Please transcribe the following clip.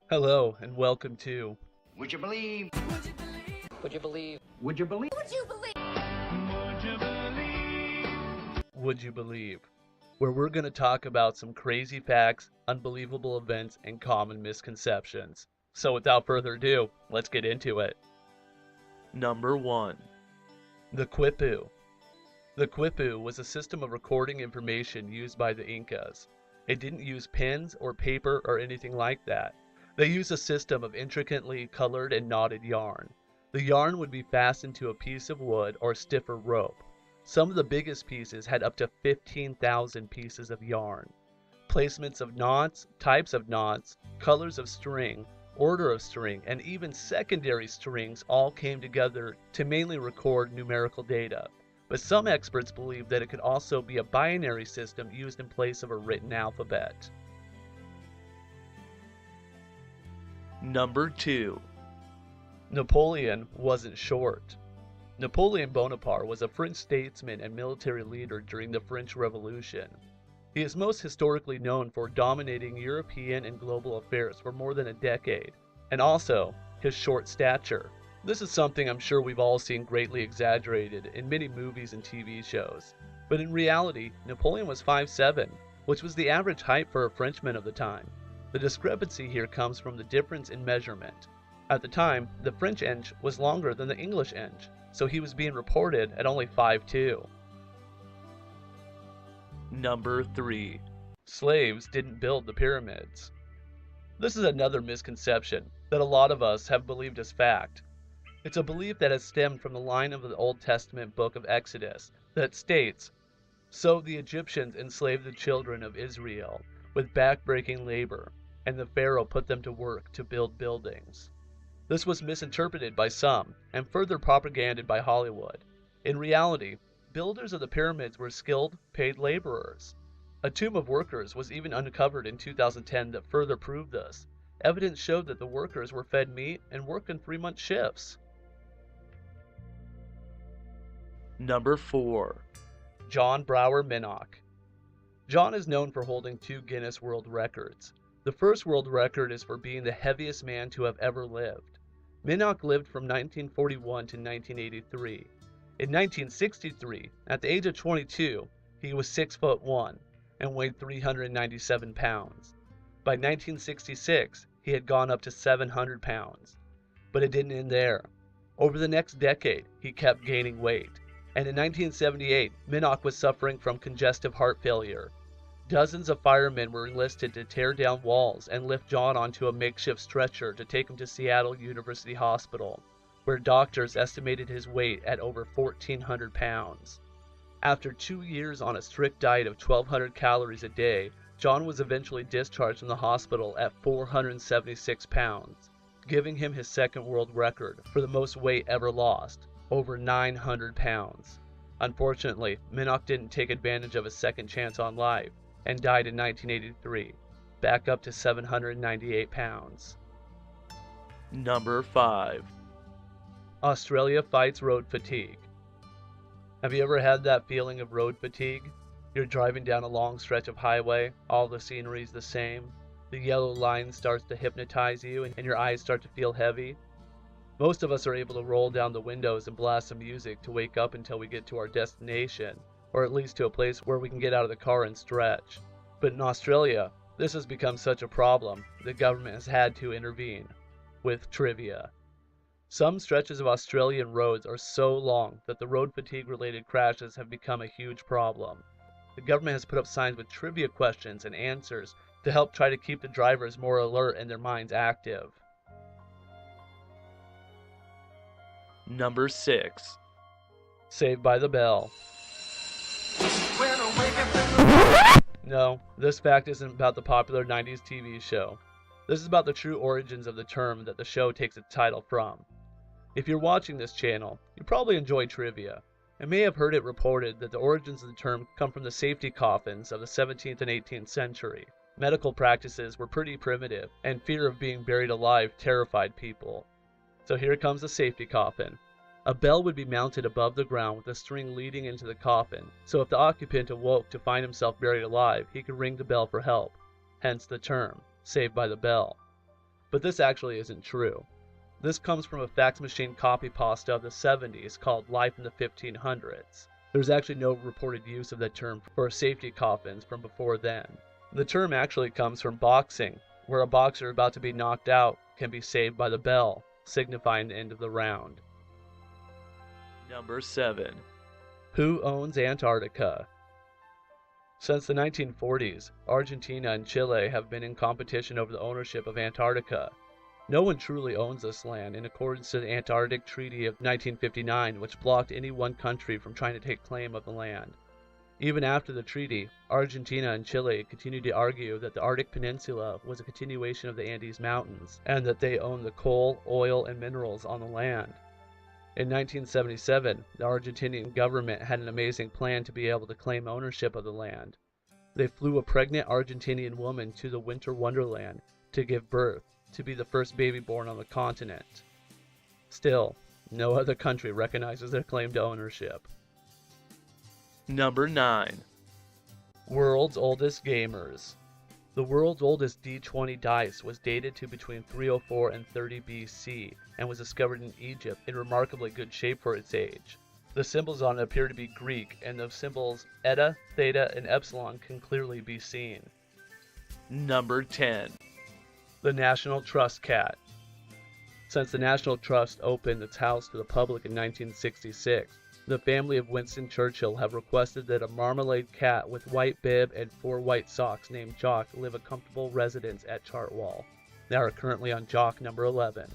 Hello and welcome to Would you believe? Would you believe? Would you believe? Would You Believe, where we're going to talk about some crazy facts, unbelievable events, and common misconceptions. So without further ado, let's get into it. Number 1. The Quipu. The Quipu was a system of recording information used by the Incas. It didn't use pens or paper or anything like that. They used a system of intricately colored and knotted yarn. The yarn would be fastened to a piece of wood or stiffer rope. Some of the biggest pieces had up to 15,000 pieces of yarn. Placements of knots, types of knots, colors of string, order of string, and even secondary strings all came together to mainly record numerical data. But some experts believe that it could also be a binary system used in place of a written alphabet. Number 2. Napoleon wasn't short. Napoleon Bonaparte was a French statesman and military leader during the French Revolution. He is most historically known for dominating European and global affairs for more than a decade, and also his short stature. This is something I'm sure we've all seen greatly exaggerated in many movies and TV shows. But in reality, Napoleon was 5'7", which was the average height for a Frenchman of the time. The discrepancy here comes from the difference in measurement. At the time, the French inch was longer than the English inch, so he was being reported at only 5'2". Number 3. Slaves didn't build the pyramids. This is another misconception that a lot of us have believed as fact. It's a belief that has stemmed from the line of the Old Testament book of Exodus that states, "So the Egyptians enslaved the children of Israel with back-breaking labor, and the Pharaoh put them to work to build buildings." This was misinterpreted by some and further propagated by Hollywood. In reality, builders of the pyramids were skilled, paid laborers. A tomb of workers was even uncovered in 2010 that further proved this. Evidence showed that the workers were fed meat and worked in 3-month shifts. Number 4. John Brower Minnock. John is known for holding 2 Guinness World Records. The first world record is for being the heaviest man to have ever lived. Minnock lived from 1941 to 1983. In 1963, at the age of 22, he was 6'1" and weighed 397 pounds. By 1966, he had gone up to 700 pounds. But it didn't end there. Over the next decade, he kept gaining weight. And in 1978, Minnock was suffering from congestive heart failure. Dozens of firemen were enlisted to tear down walls and lift John onto a makeshift stretcher to take him to Seattle University Hospital, where doctors estimated his weight at over 1,400 pounds. After 2 years on a strict diet of 1,200 calories a day, John was eventually discharged from the hospital at 476 pounds, giving him his second world record for the most weight ever lost, over 900 pounds. Unfortunately, Minnock didn't take advantage of a second chance on life and died in 1983, back up to 798 pounds. Number 5. Australia fights road fatigue. Have you ever had that feeling of road fatigue? You're driving down a long stretch of highway, all the scenery's the same, the yellow line starts to hypnotize you and your eyes start to feel heavy. Most of us are able to roll down the windows and blast some music to wake up until we get to our destination, or at least to a place where we can get out of the car and stretch. But in Australia, this has become such a problem, the government has had to intervene with trivia. Some stretches of Australian roads are so long that the road fatigue related crashes have become a huge problem. The government has put up signs with trivia questions and answers to help try to keep the drivers more alert and their minds active. Number 6. Saved by the Bell. No, this fact isn't about the popular 90s TV show. This is about the true origins of the term that the show takes its title from. If you're watching this channel, you probably enjoy trivia, and may have heard it reported that the origins of the term come from the safety coffins of the 17th and 18th century. Medical practices were pretty primitive, and fear of being buried alive terrified people. So here comes the safety coffin. A bell would be mounted above the ground with a string leading into the coffin, so if the occupant awoke to find himself buried alive, he could ring the bell for help, hence the term, Saved by the Bell. but this actually isn't true. This comes from a fax machine copy pasta of the 70s called Life in the 1500s. There's actually no reported use of the term for safety coffins from before then. The term actually comes from boxing, where a boxer about to be knocked out can be saved by the bell, signifying the end of the round. Number 7. Who owns Antarctica? Since the 1940s, Argentina and Chile have been in competition over the ownership of Antarctica. No one truly owns this land in accordance to the Antarctic Treaty of 1959, which blocked any one country from trying to take claim of the land. Even after the treaty, Argentina and Chile continued to argue that the Arctic Peninsula was a continuation of the Andes Mountains, and that they owned the coal, oil, and minerals on the land. In 1977, the Argentinian government had an amazing plan to be able to claim ownership of the land. They flew a pregnant Argentinian woman to the winter wonderland to give birth, to be the first baby born on the continent. Still, no other country recognizes their claim to ownership. Number 9. World's oldest gamers. The world's oldest D20 dice was dated to between 304 and 30 BC and was discovered in Egypt in remarkably good shape for its age. The symbols on it appear to be Greek, and the symbols eta, theta, and epsilon can clearly be seen. Number 10. The National Trust Cat. Since the National Trust opened its house to the public in 1966, the family of Winston Churchill have requested that a marmalade cat with white bib and 4 white socks named Jock live a comfortable residence at Chartwell. They are currently on Jock number 11.